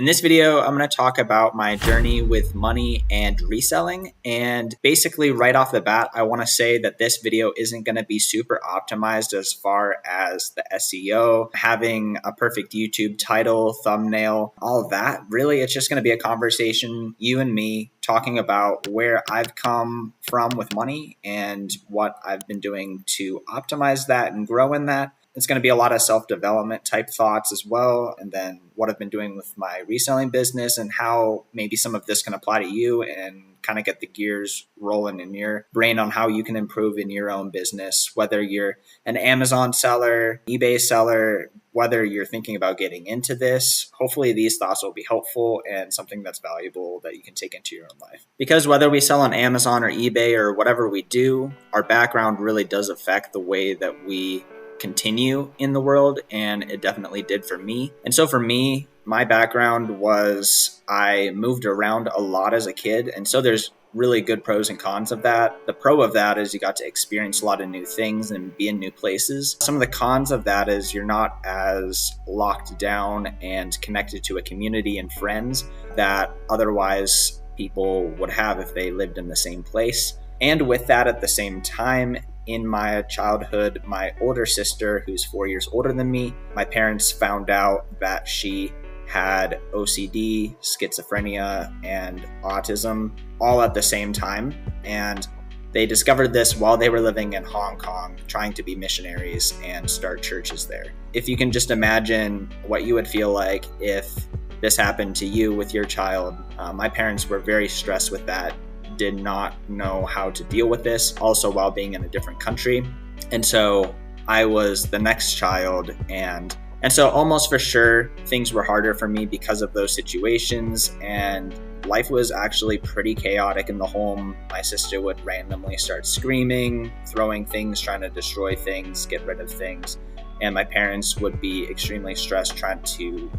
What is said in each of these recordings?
In this video, I'm going to talk about my journey with money and reselling. And basically right off the bat, I want to say that this video isn't going to be super optimized as far as the SEO, having a perfect YouTube title, thumbnail, all of that. Really, it's just going to be a conversation, you and me, talking about where I've come from with money and what I've been doing to optimize that and grow in that. It's going to be a lot of self-development type thoughts as well. And then what I've been doing with my reselling business and how maybe some of this can apply to you and kind of get the gears rolling in your brain on how you can improve in your own business, whether you're an Amazon seller, eBay seller, whether you're thinking about getting into this. Hopefully these thoughts will be helpful and something that's valuable that you can take into your own life. Because whether we sell on Amazon or eBay or whatever we do, our background really does affect the way that we continue in the world, and it definitely did for me. And so for me, my background was I moved around a lot as a kid, and so there's really good pros and cons of that. The pro of that is you got to experience a lot of new things and be in new places. Some of the cons of that is you're not as locked down and connected to a community and friends that otherwise people would have if they lived in the same place. And with that, at the same time, in my childhood, my older sister, who's 4 years older than me, my parents found out that she had OCD, schizophrenia, and autism all at the same time. And they discovered this while they were living in Hong Kong, trying to be missionaries and start churches there. If you can just imagine what you would feel like if this happened to you with your child, my parents were very stressed with that. Did not know how to deal with this, also while being in a different country. And so I was the next child, and so almost for sure things were harder for me because of those situations, and life was actually pretty chaotic in the home. My sister would randomly start screaming, throwing things, trying to destroy things, get rid of things, and my parents would be extremely stressed trying to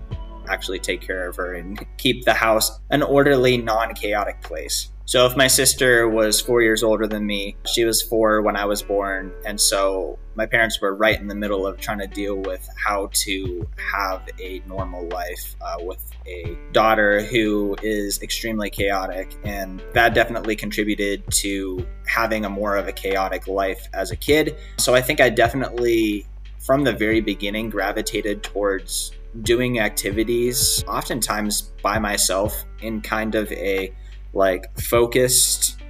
actually take care of her and keep the house an orderly, non-chaotic place. So if my sister was 4 years older than me, she was 4 when I was born. And so my parents were right in the middle of trying to deal with how to have a normal life with a daughter who is extremely chaotic. And that definitely contributed to having a more of a chaotic life as a kid. So I think I definitely, from the very beginning, gravitated towards doing activities, oftentimes by myself, in kind of a focused,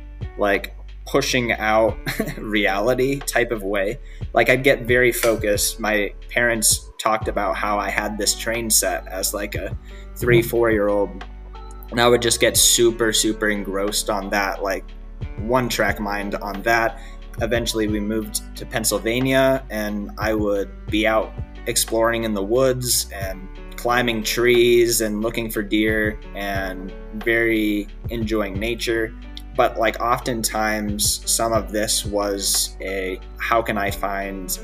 pushing out reality type of way. I'd get very focused. My parents talked about how I had this train set as a 3-4 year old, and I would just get super engrossed on that, one track mind on that. Eventually we moved to Pennsylvania, and I would be out exploring in the woods and climbing trees and looking for deer and very enjoying nature. But oftentimes some of this was how can I find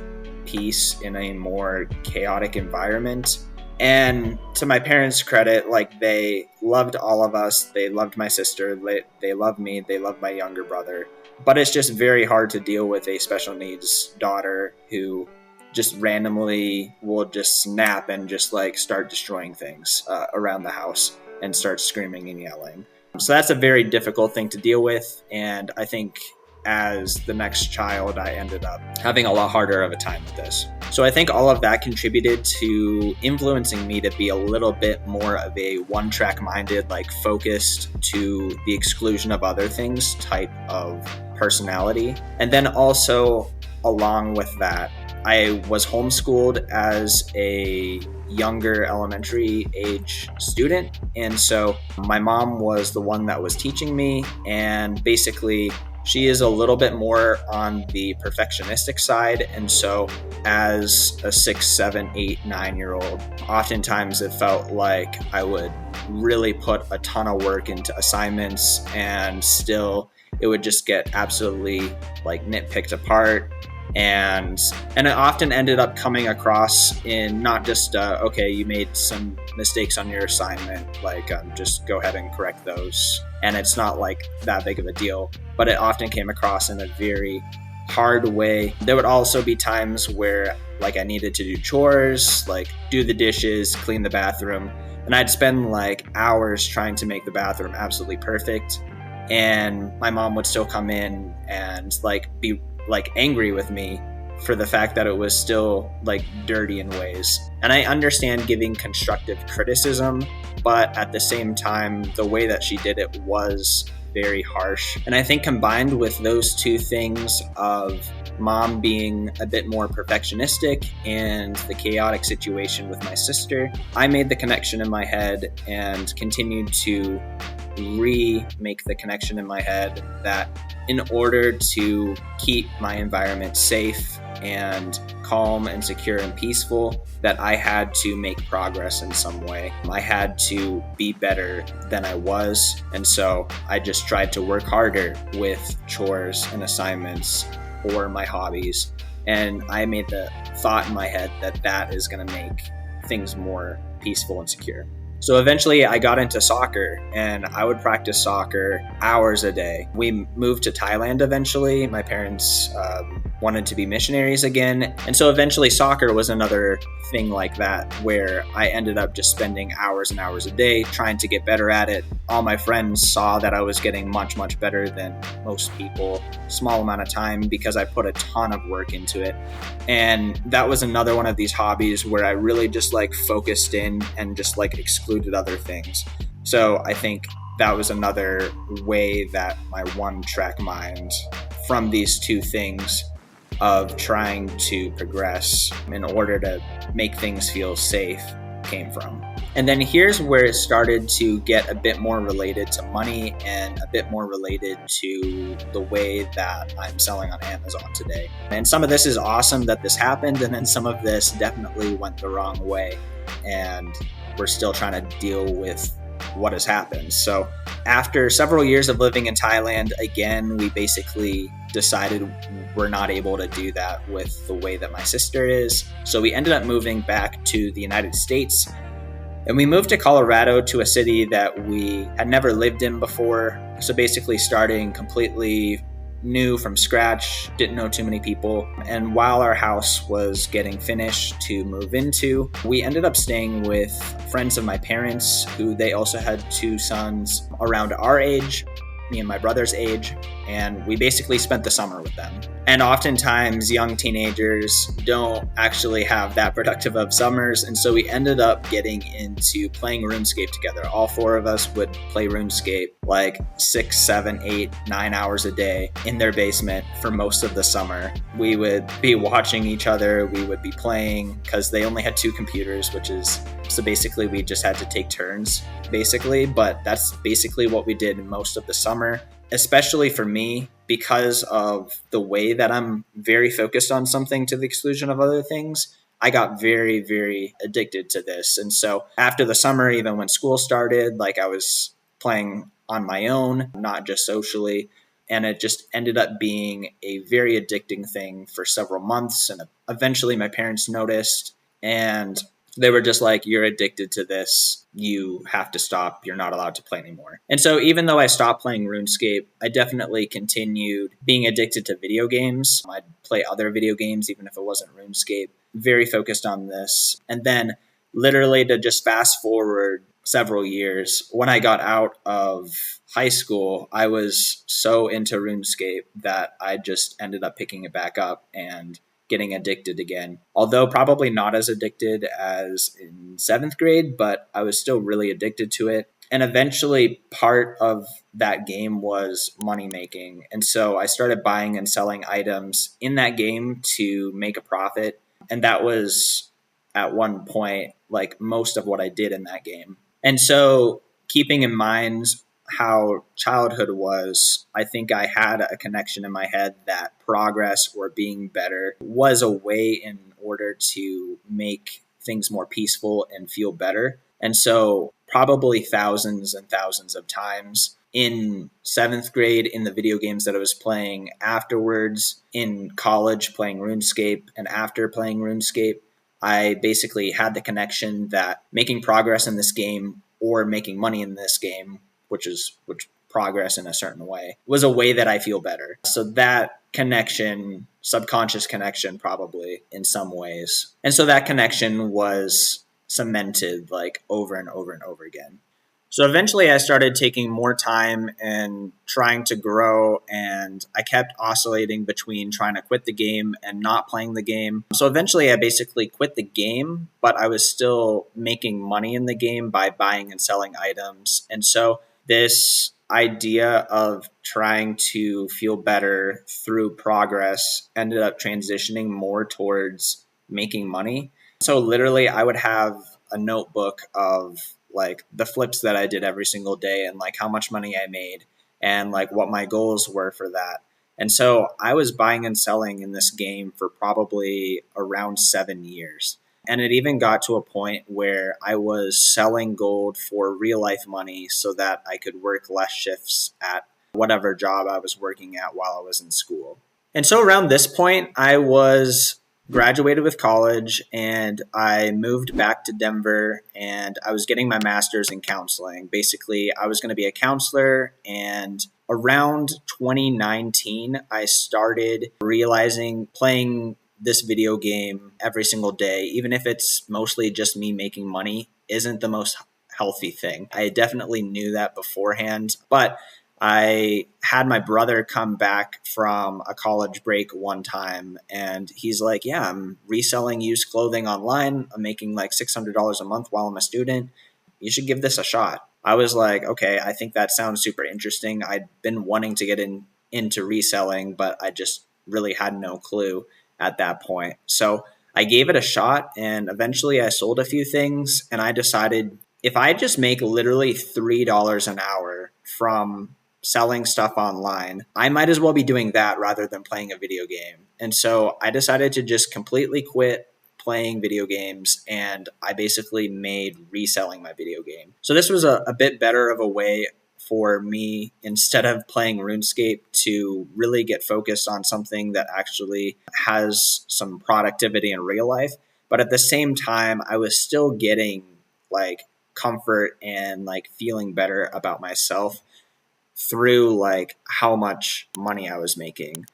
peace in a more chaotic environment? And to my parents' credit, they loved all of us. They loved my sister. They loved me. They loved my younger brother. But it's just very hard to deal with a special needs daughter who just randomly will just snap and just start destroying things around the house and start screaming and yelling. So that's a very difficult thing to deal with. And I think as the next child, I ended up having a lot harder of a time with this. So I think all of that contributed to influencing me to be a little bit more of a one-track minded, focused to the exclusion of other things type of personality. And then also along with that, I was homeschooled as a younger elementary age student. And so my mom was the one that was teaching me. And basically, she is a little bit more on the perfectionistic side. And so as a 6, 7, 8, 9-year-old, oftentimes it felt like I would really put a ton of work into assignments, and still it would just get absolutely nitpicked apart. And it often ended up coming across in not just, okay, you made some mistakes on your assignment, just go ahead and correct those. And it's not that big of a deal, but it often came across in a very hard way. There would also be times where I needed to do chores, do the dishes, clean the bathroom. And I'd spend like hours trying to make the bathroom absolutely perfect. And my mom would still come in and like be like angry with me for the fact that it was still like dirty in ways. And I understand giving constructive criticism, but at the same time, the way that she did it was very harsh. And I think combined with those two things of mom being a bit more perfectionistic and the chaotic situation with my sister, I made the connection in my head and continued to remake the connection in my head that in order to keep my environment safe and calm and secure and peaceful, that I had to make progress in some way. I had to be better than I was. And so I just tried to work harder with chores and assignments or my hobbies. And I made the thought in my head that that is going to make things more peaceful and secure. So eventually I got into soccer and I would practice soccer hours a day. We moved to Thailand eventually. My parents wanted to be missionaries again. And so eventually soccer was another thing like that where I ended up just spending hours and hours a day trying to get better at it. All my friends saw that I was getting much, much better than most people, small amount of time because I put a ton of work into it. And that was another one of these hobbies where I really just like focused in and just like excluded other things. So I think that was another way that my one-track mind from these two things of trying to progress in order to make things feel safe came from. And then here's where it started to get a bit more related to money and a bit more related to the way that I'm selling on Amazon today. And some of this is awesome that this happened, and then some of this definitely went the wrong way. And we're still trying to deal with what has happened. So after several years of living in Thailand, again, we basically decided we're not able to do that with the way that my sister is. So we ended up moving back to the United States. And we moved to Colorado, to a city that we had never lived in before. So basically starting completely new from scratch, didn't know too many people. And while our house was getting finished to move into, we ended up staying with friends of my parents, who they also had two sons around our age, me and my brother's age, and we basically spent the summer with them. And oftentimes young teenagers don't actually have that productive of summers, and so we ended up getting into playing RuneScape together. All four of us would play RuneScape like 6, 7, 8, 9 hours a day in their basement for most of the summer. We would be watching each other, we would be playing, because they only had two computers, so basically we just had to take turns, basically. But that's basically what we did most of the summer, especially for me, because of the way that I'm very focused on something to the exclusion of other things. I got very, very addicted to this. And so after the summer, even when school started, like I was playing on my own, not just socially. And it just ended up being a very addicting thing for several months. And eventually my parents noticed, and they were just like, you're addicted to this. You have to stop. You're not allowed to play anymore. And so even though I stopped playing RuneScape, I definitely continued being addicted to video games. I'd play other video games, even if it wasn't RuneScape, very focused on this. And then literally to just fast forward several years, when I got out of high school, I was so into RuneScape that I just ended up picking it back up and getting addicted again. Although probably not as addicted as in 7th grade, but I was still really addicted to it. And eventually part of that game was money making. And so I started buying and selling items in that game to make a profit. And that was at one point like most of what I did in that game. And so keeping in mind how childhood was, I think I had a connection in my head that progress or being better was a way in order to make things more peaceful and feel better. And so probably thousands and thousands of times in 7th grade, in the video games that I was playing, afterwards in college playing RuneScape, and after playing RuneScape, I basically had the connection that making progress in this game or making money in this game, which progress in a certain way, was a way that I feel better. So that connection, subconscious connection probably in some ways. And so that connection was cemented like over and over and over again. So eventually I started taking more time and trying to grow, and I kept oscillating between trying to quit the game and not playing the game. So eventually I basically quit the game, but I was still making money in the game by buying and selling items. And so this idea of trying to feel better through progress ended up transitioning more towards making money. So literally I would have a notebook of like the flips that I did every single day and like how much money I made and like what my goals were for that. And so I was buying and selling in this game for probably around 7 years. And it even got to a point where I was selling gold for real life money so that I could work less shifts at whatever job I was working at while I was in school. And so around this point, I was graduated with college and I moved back to Denver and I was getting my master's in counseling. Basically, I was going to be a counselor, and around 2019, I started realizing playing this video game every single day, even if it's mostly just me making money, isn't the most healthy thing. I definitely knew that beforehand, but I had my brother come back from a college break one time and he's like, yeah, I'm reselling used clothing online. I'm making like $600 a month while I'm a student. You should give this a shot. I was like, okay, I think that sounds super interesting. I'd been wanting to get into reselling, but I just really had no clue at that point. So I gave it a shot and eventually I sold a few things, and I decided if I just make literally $3 an hour from selling stuff online, I might as well be doing that rather than playing a video game. And so I decided to just completely quit playing video games, and I basically made reselling my video game. So this was a bit better of a way for me, instead of playing RuneScape, to really get focused on something that actually has some productivity in real life. But at the same time, I was still getting like comfort and like feeling better about myself through like how much money I was making,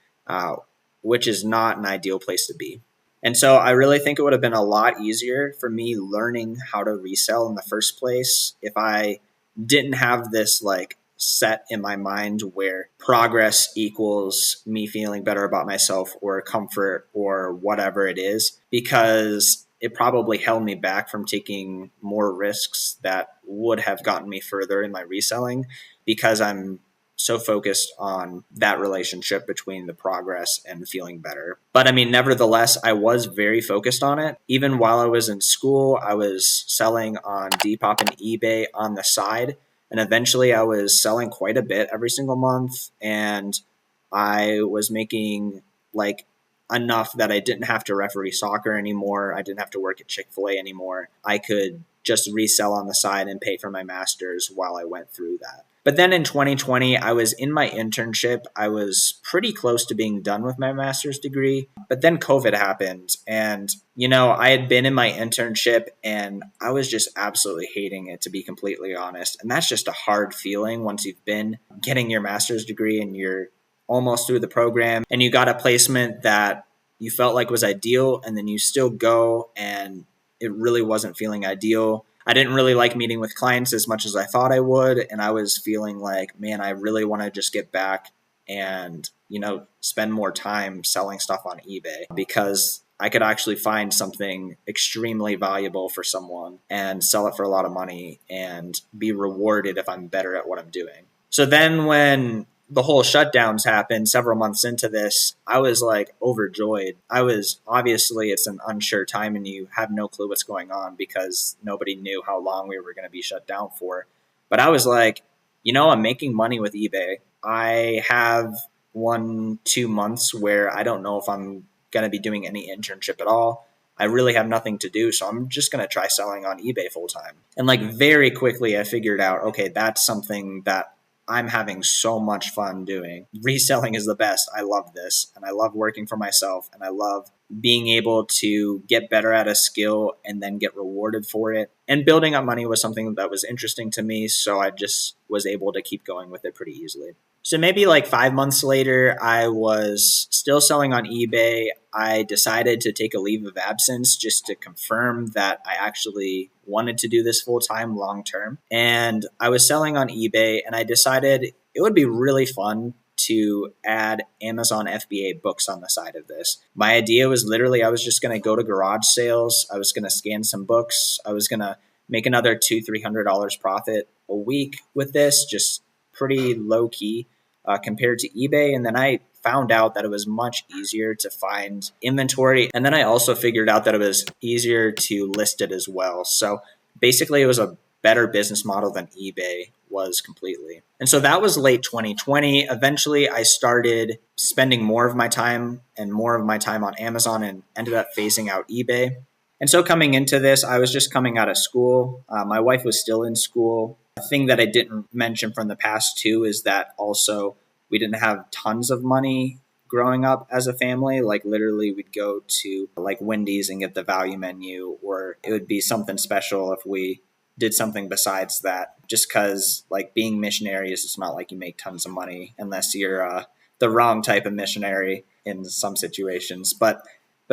which is not an ideal place to be. And so I really think it would have been a lot easier for me learning how to resell in the first place if I didn't have this like set in my mind where progress equals me feeling better about myself or comfort or whatever it is, because it probably held me back from taking more risks that would have gotten me further in my reselling, because I'm so focused on that relationship between the progress and feeling better. But I mean, nevertheless, I was very focused on it. Even while I was in school, I was selling on Depop and eBay on the side. And eventually I was selling quite a bit every single month. And I was making like enough that I didn't have to referee soccer anymore. I didn't have to work at Chick-fil-A anymore. I could just resell on the side and pay for my master's while I went through that. But then in 2020, I was in my internship. I was pretty close to being done with my master's degree. But then COVID happened. And, you know, I had been in my internship and I was just absolutely hating it, to be completely honest. And that's just a hard feeling once you've been getting your master's degree and you're almost through the program and you got a placement that you felt like was ideal, and then you still go and it really wasn't feeling ideal. I didn't really like meeting with clients as much as I thought I would. And I was feeling like, man, I really want to just get back and, you know, spend more time selling stuff on eBay, because I could actually find something extremely valuable for someone and sell it for a lot of money and be rewarded if I'm better at what I'm doing. So then when the whole shutdowns happened several months into this, I was like overjoyed. Obviously it's an unsure time and you have no clue what's going on because nobody knew how long we were going to be shut down for. But I was like, you know, I'm making money with eBay. I have 1-2 months where I don't know if I'm going to be doing any internship at all. I really have nothing to do, so I'm just going to try selling on eBay full time. And like very quickly I figured out, okay, that's something that I'm having so much fun doing. Reselling is the best. I love this, and I love working for myself, and I love being able to get better at a skill and then get rewarded for it. And building up money was something that was interesting to me, so I just was able to keep going with it pretty easily. So maybe like 5 months later, I was still selling on eBay. I decided to take a leave of absence just to confirm that I actually wanted to do this full time, long term. And I was selling on eBay, and I decided it would be really fun to add Amazon FBA books on the side of this. My idea was literally I was just going to go to garage sales. I was going to scan some books. I was going to make another $200-300 profit a week with this, just pretty low key compared to eBay. And then I found out that it was much easier to find inventory. And then I also figured out that it was easier to list it as well. So basically, it was a better business model than eBay was completely. And so that was late 2020. Eventually, I started spending more of my time on Amazon and ended up phasing out eBay. And so coming into this, I was just coming out of school. My wife was still in school. A thing that I didn't mention from the past too is that also we didn't have tons of money growing up as a family. Like literally we'd go to like Wendy's and get the value menu, or it would be something special if we did something besides that, just because like being missionaries, it's not like you make tons of money unless you're the wrong type of missionary in some situations. But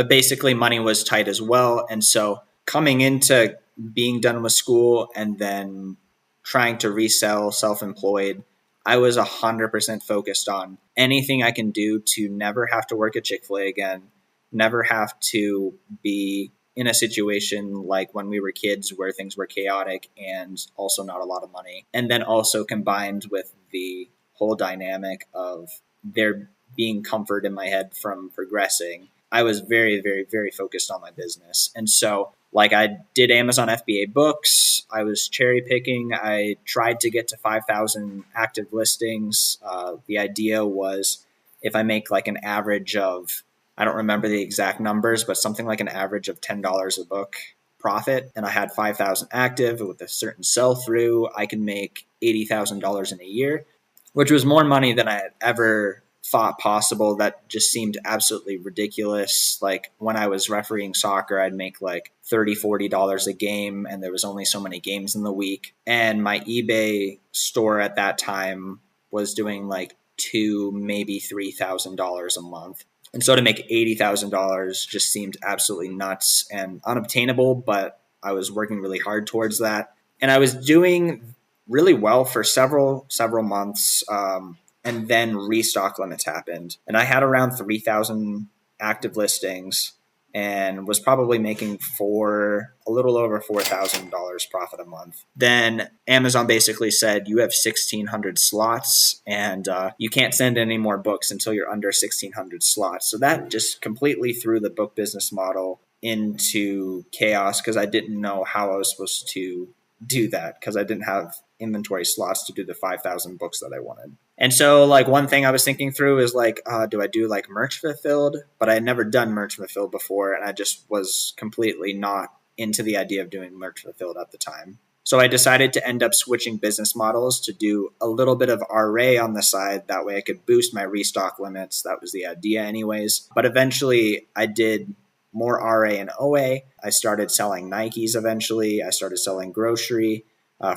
basically money was tight as well. And so coming into being done with school and then trying to resell self-employed, I was 100% focused on anything I can do to never have to work at Chick-fil-A again, never have to be in a situation like when we were kids where things were chaotic and also not a lot of money. And then also combined with the whole dynamic of there being comfort in my head from progressing, I was very, very, very focused on my business. And so like I did Amazon FBA books, I was cherry picking. I tried to get to 5,000 active listings. The idea was if I make like an average of, I don't remember the exact numbers, but something like an average of $10 a book profit, and I had 5,000 active with a certain sell through, I can make $80,000 in a year, which was more money than I had ever thought possible. That just seemed absolutely ridiculous. Like when I was refereeing soccer, I'd make like $30-40 a game, and there was only so many games in the week. And my eBay store at that time was doing like $2,000, maybe $3,000 a month. And so to make $80,000 just seemed absolutely nuts and unobtainable, but I was working really hard towards that. And I was doing really well for several months. And then restock limits happened. And I had around 3,000 active listings and was probably making a little over $4,000 profit a month. Then Amazon basically said, you have 1,600 slots and you can't send any more books until you're under 1,600 slots. So that just completely threw the book business model into chaos because I didn't know how I was supposed to do that because I didn't have inventory slots to do the 5,000 books that I wanted. And so like one thing I was thinking through is like, do I do like merch fulfilled? But I had never done merch fulfilled before. And I just was completely not into the idea of doing merch fulfilled at the time. So I decided to end up switching business models to do a little bit of RA on the side. That way I could boost my restock limits. That was the idea anyways. But eventually I did more RA and OA. I started selling Nikes eventually. I started selling grocery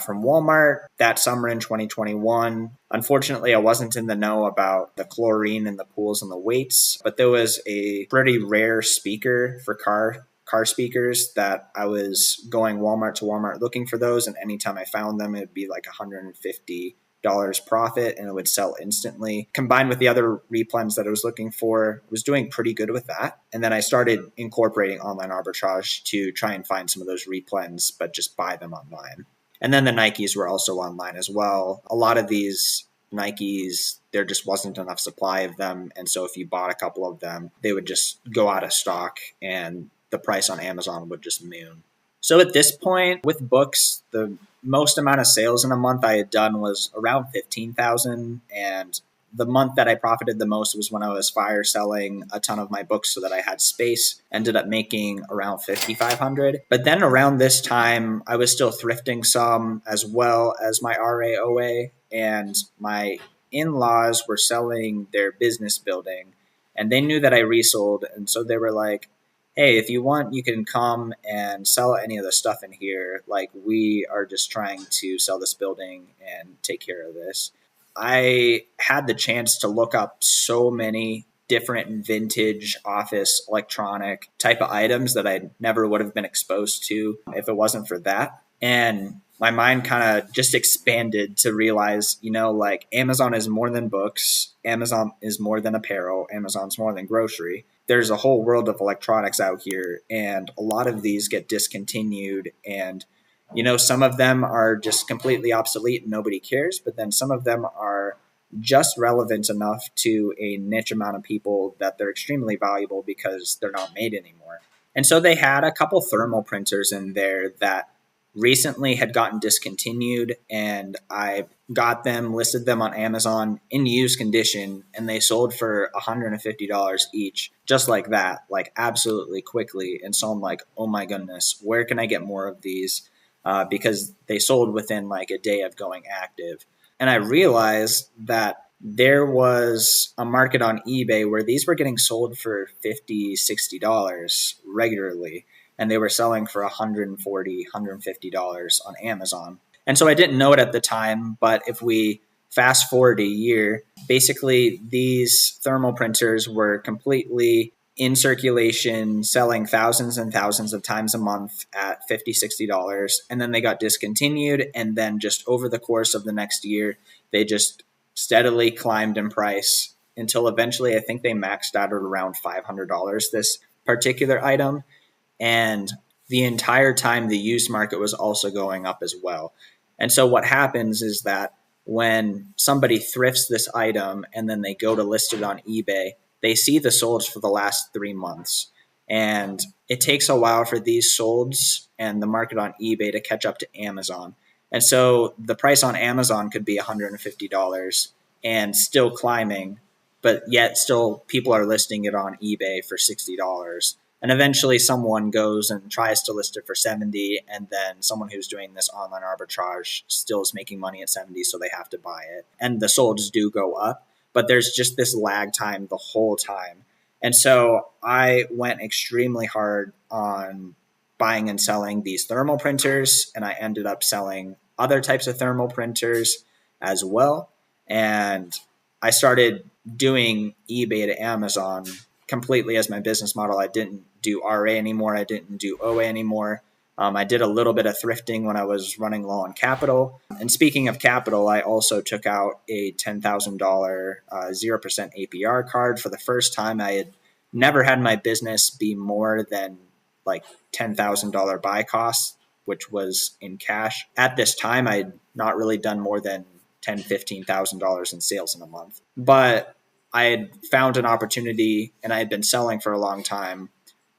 from Walmart that summer in 2021. Unfortunately, I wasn't in the know about the chlorine in the pools and the weights, but there was a pretty rare speaker for car speakers that I was going Walmart to Walmart looking for those. And anytime I found them, it would be like $150 profit and it would sell instantly. Combined with the other replens that I was looking for, I was doing pretty good with that. And then I started incorporating online arbitrage to try and find some of those replens, but just buy them online. And then the Nikes were also online as well. A lot of these Nikes, there just wasn't enough supply of them. And so if you bought a couple of them, they would just go out of stock and the price on Amazon would just moon. So at this point with books, the most amount of sales in a month I had done was around 15,000. And the month that I profited the most was when I was fire selling a ton of my books so that I had space. Ended up making around 5,500. But then around this time, I was still thrifting some as well as my RAOA. And my in-laws were selling their business building. And they knew that I resold. And so they were like, hey, if you want, you can come and sell any of the stuff in here. Like, we are just trying to sell this building and take care of this. I had the chance to look up so many different vintage office electronic type of items that I never would have been exposed to if it wasn't for that. And my mind kind of just expanded to realize, like Amazon is more than books. Amazon is more than apparel. Amazon's more than grocery. There's a whole world of electronics out here, and a lot of these get discontinued, and some of them are just completely obsolete and nobody cares, but then some of them are just relevant enough to a niche amount of people that they're extremely valuable because they're not made anymore. And so they had a couple thermal printers in there that recently had gotten discontinued, and I got them, listed them on Amazon in used condition, and they sold for $150 each, just like that, like absolutely quickly. And so I'm like, oh my goodness, where can I get more of these? Because they sold within like a day of going active. And I realized that there was a market on eBay where these were getting sold for $50, $60 regularly, and they were selling for $140, $150 on Amazon. And so I didn't know it at the time, but if we fast forward a year, basically these thermal printers were completely in circulation, selling thousands and thousands of times a month at $50, $60. And then they got discontinued. And then just over the course of the next year, they just steadily climbed in price until eventually I think they maxed out at around $500, this particular item. And the entire time the used market was also going up as well. And so what happens is that when somebody thrifts this item and then they go to list it on eBay, they see the solds for the last 3 months. And it takes a while for these solds and the market on eBay to catch up to Amazon. And so the price on Amazon could be $150 and still climbing, but yet still people are listing it on eBay for $60. And eventually someone goes and tries to list it for $70, and then someone who's doing this online arbitrage still is making money at $70, so they have to buy it. And the solds do go up, but there's just this lag time the whole time. And so I went extremely hard on buying and selling these thermal printers, and I ended up selling other types of thermal printers as well. And I started doing eBay to Amazon completely as my business model. I didn't do RA anymore. I didn't do OA anymore. I did a little bit of thrifting when I was running low on capital. And speaking of capital, I also took out a $10,000 0% APR card for the first time. I had never had my business be more than like $10,000 buy costs, which was in cash. At this time, I had not really done more than $10,000, $15,000 in sales in a month. But I had found an opportunity, and I had been selling for a long time,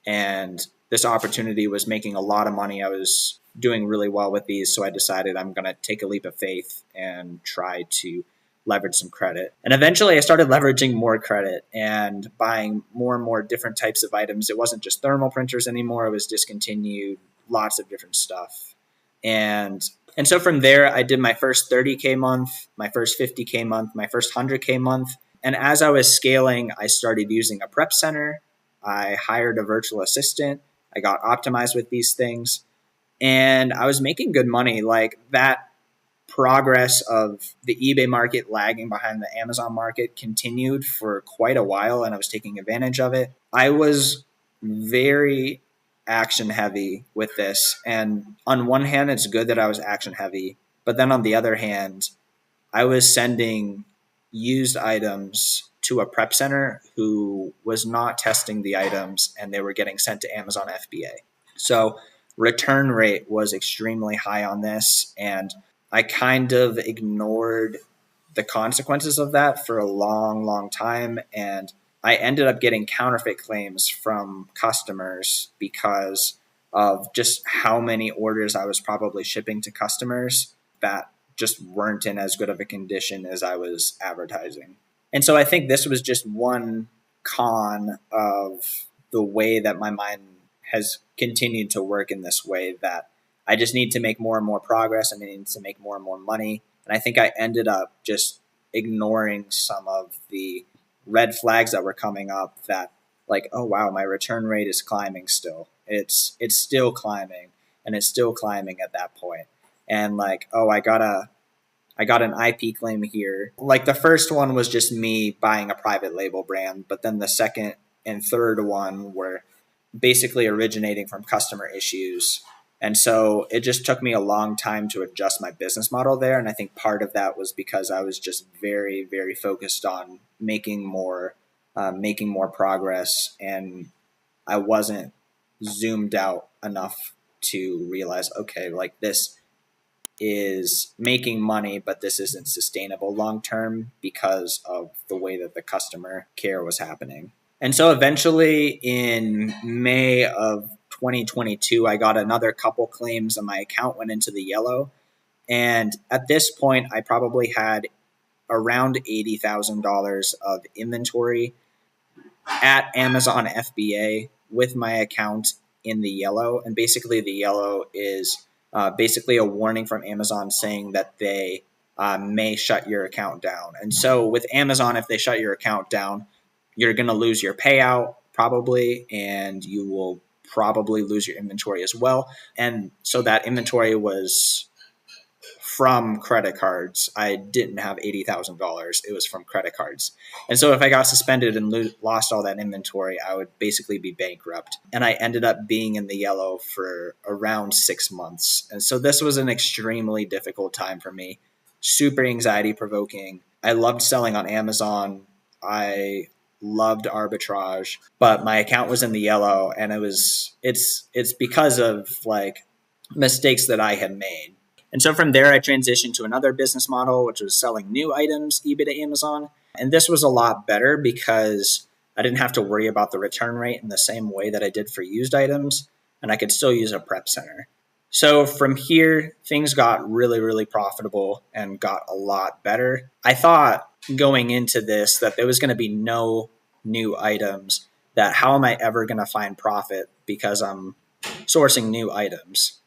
and this opportunity was making a lot of money. I was doing really well with these, so I decided I'm going to take a leap of faith and try to leverage some credit. And eventually I started leveraging more credit and buying more and more different types of items. It wasn't just thermal printers anymore. It was discontinued, lots of different stuff. And so from there, I did my first 30K month, my first 50K month, my first 100K month. And as I was scaling, I started using a prep center. I hired a virtual assistant. I got optimized with these things, and I was making good money. Like that progress of the eBay market lagging behind the Amazon market continued for quite a while, and I was taking advantage of it. I was very action heavy with this. And on one hand, it's good that I was action heavy, but then on the other hand, I was sending used items to a prep center who was not testing the items, and they were getting sent to Amazon FBA. So return rate was extremely high on this, and I kind of ignored the consequences of that for a long, long time. And I ended up getting counterfeit claims from customers because of just how many orders I was probably shipping to customers that just weren't in as good of a condition as I was advertising. And so I think this was just one con of the way that my mind has continued to work in this way, that I just need to make more and more progress, and I need to make more and more money. And I think I ended up just ignoring some of the red flags that were coming up, that like, oh wow, my return rate is climbing still. It's still climbing, and it's still climbing at that point. And like, oh, I gotta I got an IP claim here. Like the first one was just me buying a private label brand, but then the second and third one were basically originating from customer issues. And so it just took me a long time to adjust my business model there. And I think part of that was because I was just very, very focused on making more progress, and I wasn't zoomed out enough to realize, okay, like this is making money, but this isn't sustainable long term because of the way that the customer care was happening. And so eventually in May of 2022, I got another couple claims and my account went into the yellow. And at this point, I probably had around $80,000 of inventory at Amazon FBA with my account in the yellow. And basically the yellow is basically a warning from Amazon saying that they may shut your account down. And so with Amazon, if they shut your account down, you're going to lose your payout probably, and you will probably lose your inventory as well. And so that inventory was from credit cards. I didn't have $80,000. It was from credit cards. And so if I got suspended and lost all that inventory, I would basically be bankrupt. And I ended up being in the yellow for around 6 months. And so this was an extremely difficult time for me, super anxiety provoking. I loved selling on Amazon. I loved arbitrage, but my account was in the yellow, and it's because of like mistakes that I had made. And so from there, I transitioned to another business model, which was selling new items, eBay to Amazon. And this was a lot better because I didn't have to worry about the return rate in the same way that I did for used items, and I could still use a prep center. So from here, things got really, really profitable and got a lot better. I thought going into this that there was going to be no new items, that how am I ever going to find profit because I'm sourcing new items?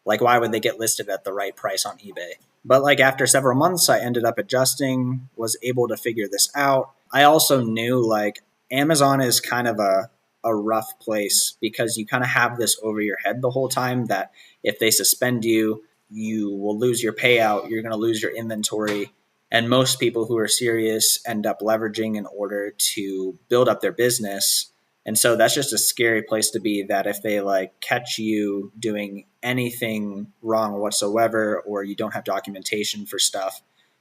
Like, why would they get listed at the right price on eBay? But like after several months, I ended up adjusting, was able to figure this out. I also knew like Amazon is kind of a rough place because you kind of have this over your head the whole time that if they suspend you, you will lose your payout, you're going to lose your inventory. And most people who are serious end up leveraging in order to build up their business. And so that's just a scary place to be, that if they like catch you doing anything wrong whatsoever, or you don't have documentation for stuff,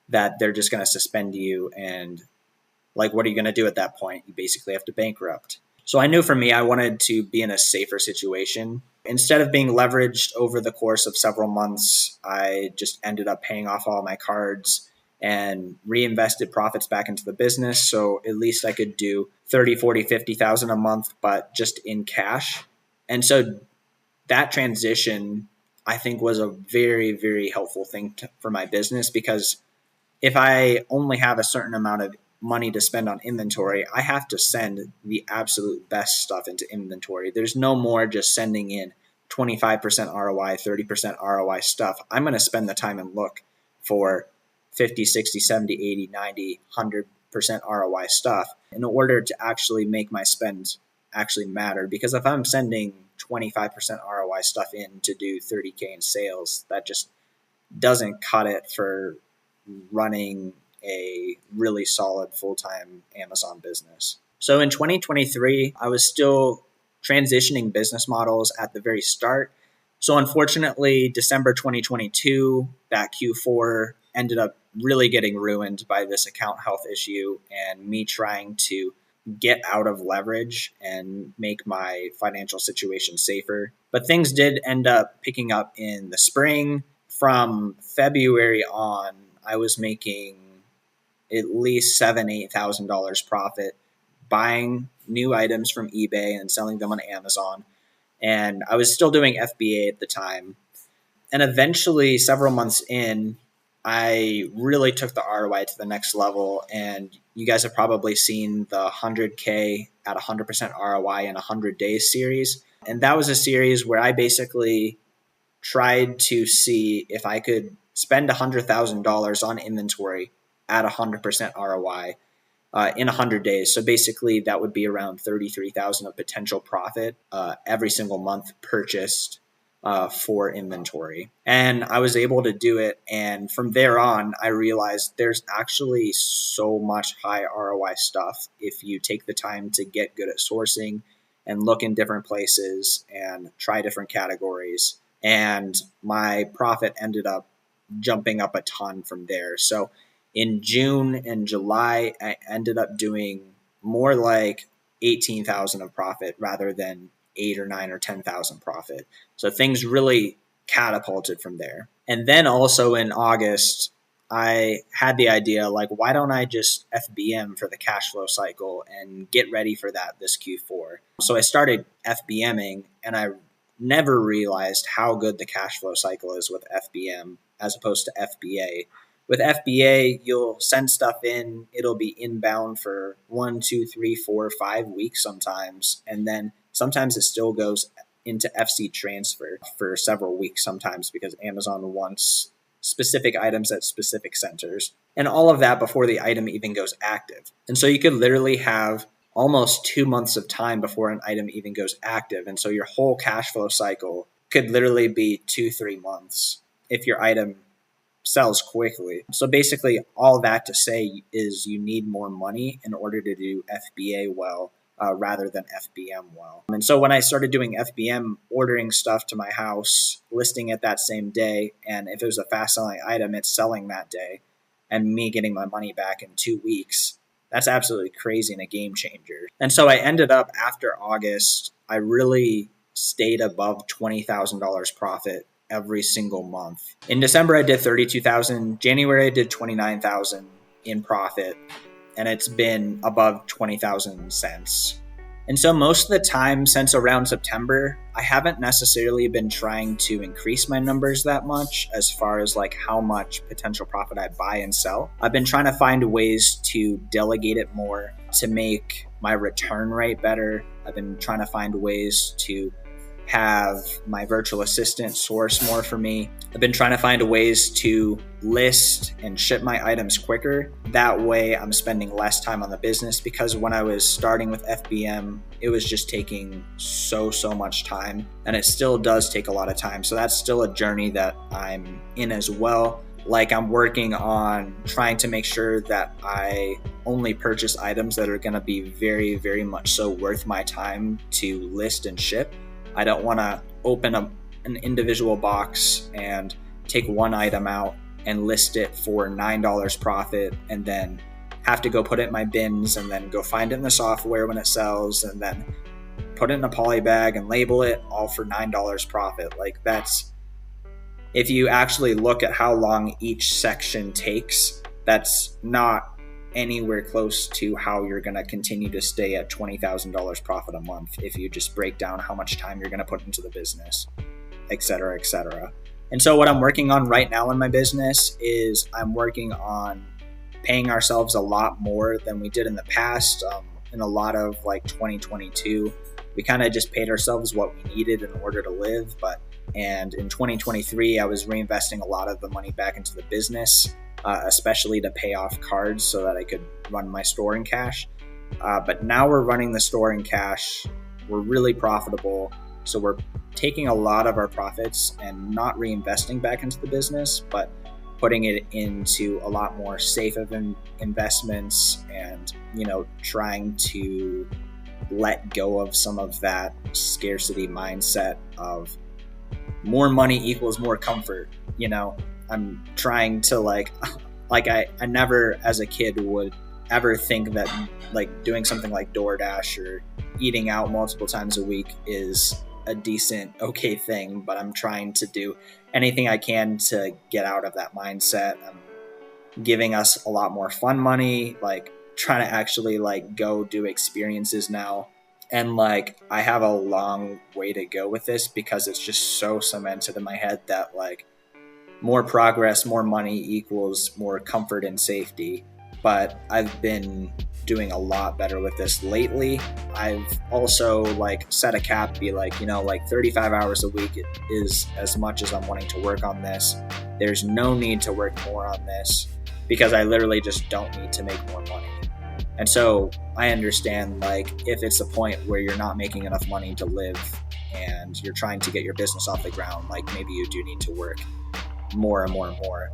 that they're just going to suspend you. And like, what are you going to do at that point? You basically have to bankrupt. So I knew for me, I wanted to be in a safer situation. Instead of being leveraged over the course of several months, I just ended up paying off all my cards and reinvested profits back into the business. So at least I could do 30, 40, 50,000 a month, but just in cash. And so that transition, I think, was a very, very helpful thing for my business, because if I only have a certain amount of money to spend on inventory, I have to send the absolute best stuff into inventory. There's no more just sending in 25% ROI, 30% ROI stuff. I'm going to spend the time and look for 50, 60, 70, 80, 90, 100% ROI stuff in order to actually make my spend actually matter. Because if I'm sending 25% ROI stuff in to do 30K in sales, that just doesn't cut it for running a really solid full-time Amazon business. So in 2023, I was still transitioning business models at the very start. So unfortunately, December 2022, that Q4 ended up really getting ruined by this account health issue and me trying to get out of leverage and make my financial situation safer. But things did end up picking up in the spring. From February on, I was making at least $7,000, $8,000 profit buying new items from eBay and selling them on Amazon. And I was still doing FBA at the time. And eventually, several months in, I really took the ROI to the next level. And you guys have probably seen the 100K at 100% ROI in 100 days series. And that was a series where I basically tried to see if I could spend $100,000 on inventory at 100% ROI in 100 days. So basically that would be around $33,000 of potential profit every single month purchased for inventory. And I was able to do it. And from there on, I realized there's actually so much high ROI stuff if you take the time to get good at sourcing and look in different places and try different categories. And my profit ended up jumping up a ton from there. So in June and July, I ended up doing more like 18,000 of profit rather than 8 or 9 or 10,000 profit. So things really catapulted from there. And then also in August, I had the idea, like, why don't I just FBM for the cash flow cycle and get ready for that this Q4? So I started FBMing, and I never realized how good the cash flow cycle is with FBM as opposed to FBA. With FBA, you'll send stuff in, it'll be inbound for 1, 2, 3, 4, 5 weeks sometimes. And then sometimes it still goes into FC transfer for several weeks sometimes because Amazon wants specific items at specific centers. And all of that before the item even goes active. And so you could literally have almost 2 months of time before an item even goes active. And so your whole cash flow cycle could literally be 2-3 months if your item sells quickly. So basically all that to say is you need more money in order to do FBA well rather than FBM well. And so when I started doing FBM, ordering stuff to my house, listing it that same day, and if it was a fast selling item, it's selling that day, and me getting my money back in 2 weeks, that's absolutely crazy and a game changer. And so I ended up after August, I really stayed above $20,000 profit every single month. In December, I did 32,000. January, I did 29,000 in profit, and it's been above 20,000 since. And so most of the time since around September, I haven't necessarily been trying to increase my numbers that much as far as like how much potential profit I buy and sell. I've been trying to find ways to delegate it more to make my return rate better. I've been trying to find ways to have my virtual assistant source more for me. I've been trying to find ways to list and ship my items quicker. That way I'm spending less time on the business, because when I was starting with FBM, it was just taking so much time, and it still does take a lot of time. So that's still a journey that I'm in as well. Like, I'm working on trying to make sure that I only purchase items that are going to be very, very much so worth my time to list and ship. I don't want to open an individual box and take one item out and list it for $9 profit and then have to go put it in my bins and then go find it in the software when it sells and then put it in a poly bag and label it all for $9 profit. Like, that's, if you actually look at how long each section takes, that's not anywhere close to how you're going to continue to stay at $20,000 profit a month if you just break down how much time you're going to put into the business, et cetera, et cetera. And so what I'm working on right now in my business is I'm working on paying ourselves a lot more than we did in the past. In a lot of like 2022, we kind of just paid ourselves what we needed in order to live. And in 2023, I was reinvesting a lot of the money back into the business, especially to pay off cards so that I could run my store in cash. But now we're running the store in cash. We're really profitable. So we're taking a lot of our profits and not reinvesting back into the business, but putting it into a lot more safe of investments and, trying to let go of some of that scarcity mindset of more money equals more comfort. I'm trying to I never as a kid would ever think that like doing something like DoorDash or eating out multiple times a week is a decent, okay thing, but I'm trying to do anything I can to get out of that mindset. I'm giving us a lot more fun money, like trying to actually like go do experiences now. And like, I have a long way to go with this because it's just so cemented in my head that like more progress, more money equals more comfort and safety. But I've been doing a lot better with this lately. I've also like set a cap, be like, 35 hours a week is as much as I'm wanting to work on this. There's no need to work more on this because I literally just don't need to make more money. And so I understand like if it's a point where you're not making enough money to live and you're trying to get your business off the ground, like maybe you do need to work more and more and more.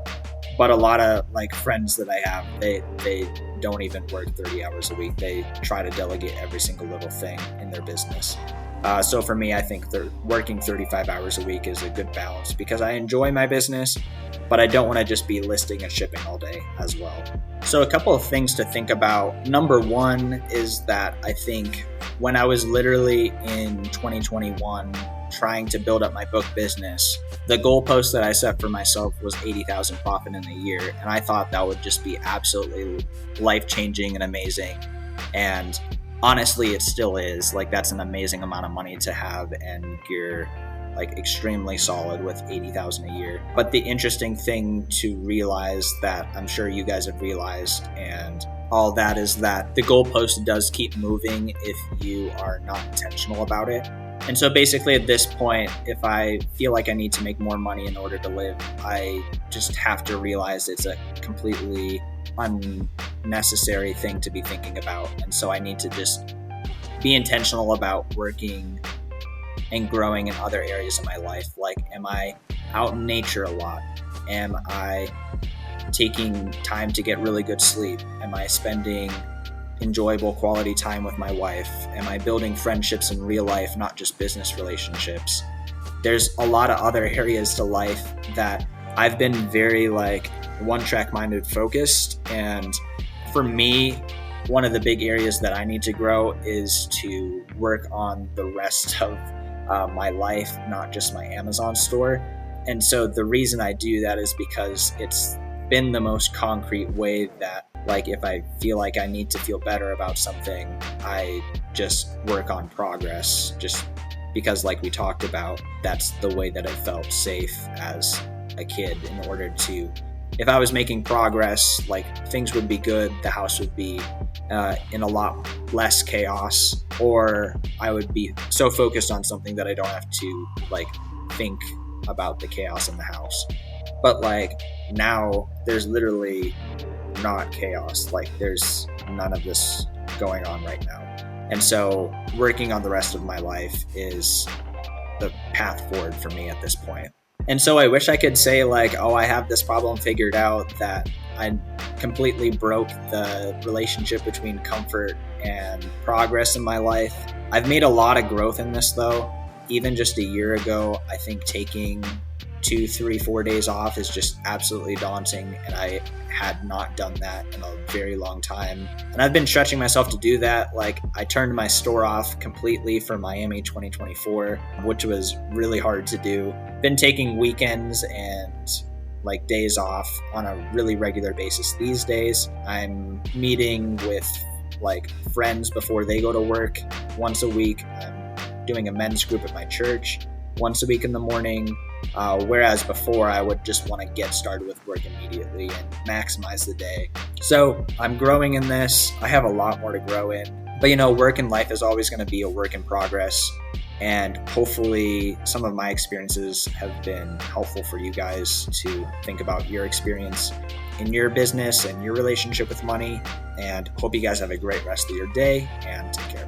But a lot of like friends that I have, they don't even work 30 hours a week. They try to delegate every single little thing in their business. So for me, I think working 35 hours a week is a good balance because I enjoy my business, but I don't want to just be listing and shipping all day as well. So a couple of things to think about. Number one is that I think when I was literally in 2021 trying to build up my book business, the goalpost that I set for myself was 80,000 profit in a year. And I thought that would just be absolutely life-changing and amazing. And honestly, it still is. Like, that's an amazing amount of money to have, and you're like extremely solid with 80,000 a year. But the interesting thing to realize that I'm sure you guys have realized and all that is that the goalpost does keep moving if you are not intentional about it. And so basically at this point, if I feel like I need to make more money in order to live, I just have to realize it's a completely unnecessary thing to be thinking about. And so I need to just be intentional about working and growing in other areas of my life. Like, am I out in nature a lot? Am I taking time to get really good sleep? Am I spending enjoyable quality time with my wife? Am I building friendships in real life, not just business relationships? There's a lot of other areas to life that I've been very like one-track minded focused. And for me, one of the big areas that I need to grow is to work on the rest of my life, not just my Amazon store. And so the reason I do that is because it's been the most concrete way that, like, if I feel like I need to feel better about something, I just work on progress, just because, like we talked about, that's the way that I felt safe as a kid. In order to, if I was making progress, like, things would be good, the house would be in a lot less chaos, or I would be so focused on something that I don't have to like think about the chaos in the house. But like now there's literally not chaos. Like, there's none of this going on right now. And so working on the rest of my life is the path forward for me at this point. And so I wish I could say like, oh, I have this problem figured out, that I completely broke the relationship between comfort and progress in my life. I've made a lot of growth in this though. Even just a year ago, I think taking 2, 3, 4 days off is just absolutely daunting, and I had not done that in a very long time. And I've been stretching myself to do that. Like, I turned my store off completely for Miami 2024, which was really hard to do. Been taking weekends and like days off on a really regular basis these days. I'm meeting with like friends before they go to work once a week. I'm doing a men's group at my church once a week in the morning. Whereas before I would just want to get started with work immediately and maximize the day. So I'm growing in this. I have a lot more to grow in. But work and life is always going to be a work in progress. And hopefully some of my experiences have been helpful for you guys to think about your experience in your business and your relationship with money. And hope you guys have a great rest of your day, and take care.